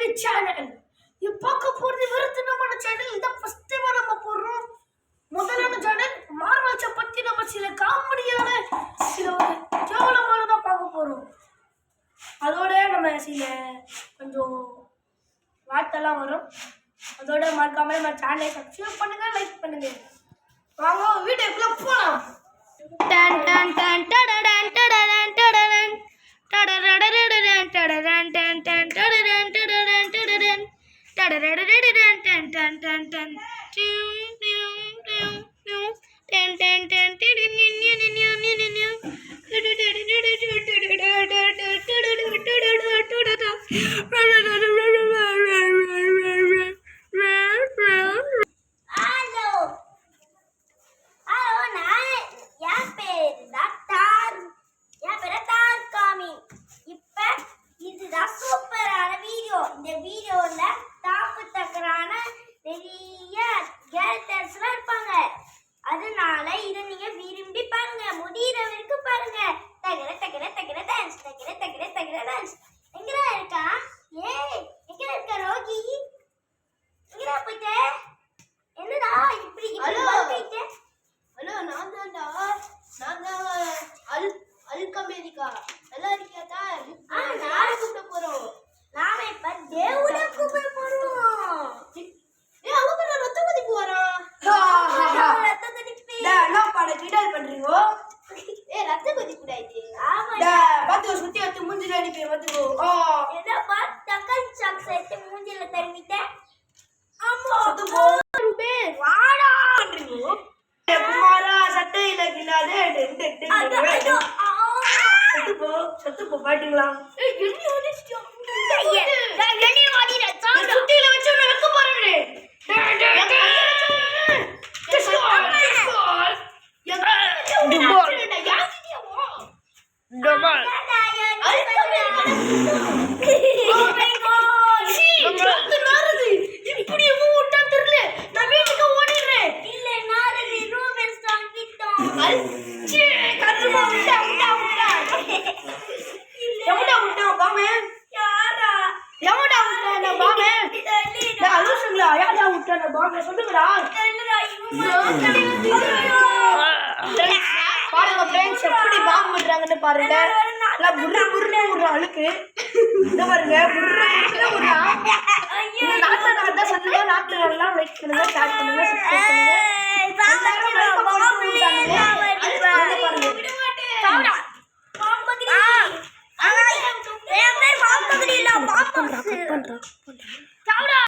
Baby channel. இப்போ பார்க்க போறது விருத்தமான சேனல். இத ஃபர்ஸ்ட் டைம் நம்ம போறோம். முதலான சேனல் மார்வல்ஸ பத்தி நம்ம சில காமெடியான சில கேவலமானதா பார்க்க போறோம். அதோட நம்ம சில கொஞ்சம் வார்த்தைலாம் வரும். அதோட மறக்காம நம்ம சேனலை சப்ஸ்கிரைப் பண்ணுங்க, லைக் பண்ணுங்க. வாங்க வீடியோக்குள்ள போலாம். டன் டன் டன் டடடன் டடடன் டடடன் டடடடடடன் டடடன் டன் டன் டடடன் டடடன் டடடன் டடடடடடன் டன் டன் டன் டன் டியூ டியூ டியூ டியூ டன் டன் டன் டிடின் நின் நின் நின் நின் நின் இந்த வீடியோல டாப்பு தக்கரான நிறைய கேரக்டர்ஸ்லாம் இருப்பாங்க. அதனால இதை நீங்க விரும்பி பாருங்க, முடிகிற வரைக்கும் பாருங்க. தகர தகர தகர டான்ஸ், தகர தகர தகர டான்ஸ். எங்கடா இருக்கா? ஏய் எங்கடா இருக்க ரோகி? எங்கடா போயிட்ட? என்னடா இப்படி போயிட்ட? ஹலோ, நான் தான் அல்கமேரிக்கா. நல்லா இருக்கியாடா? நான் கூப்பிட போறோம். நாம இப்ப தேவனை கூப்பிட போறோம். ஏய், அவங்க நான் ரத்த கொதிப்பு வரோம். ரத்த கொதிப்பு. என்ன பாட கிண்டல் பண்றீங்கோ? ஏய், ரத்த கொதிப்புடா இது. ஆமாடா. பாத்து சுத்தி எடுத்து மூஞ்சில அடிப்பே பாத்துக்கோ. என்ன பா தக்காளி சாக்ஸ் எடுத்து மூஞ்சில தள்ளிட்ட? ஆமா. அது போடுபே. வாடா பண்றீங்கோ. குமாரா சட்டையில கிளாதே சத்து போ பாட்டீங்களா? ஏய் எண்ணி ஓடிச்சிட்டோ. எண்ணி ஓடிற. சுத்தில வச்சு நான் வைக்க போறேன். எப்படி பாம்பு விடுறாங்கன்னு பாருங்க. ஒரு அழுக்கு இந்த பாருங்க. நாட்டு சொல்லுங்க. நாட்டு லைக் பண்ணுங்க, ஷேர் பண்ணுங்க, சப்ஸ்கிரைப் பண்ணுங்க.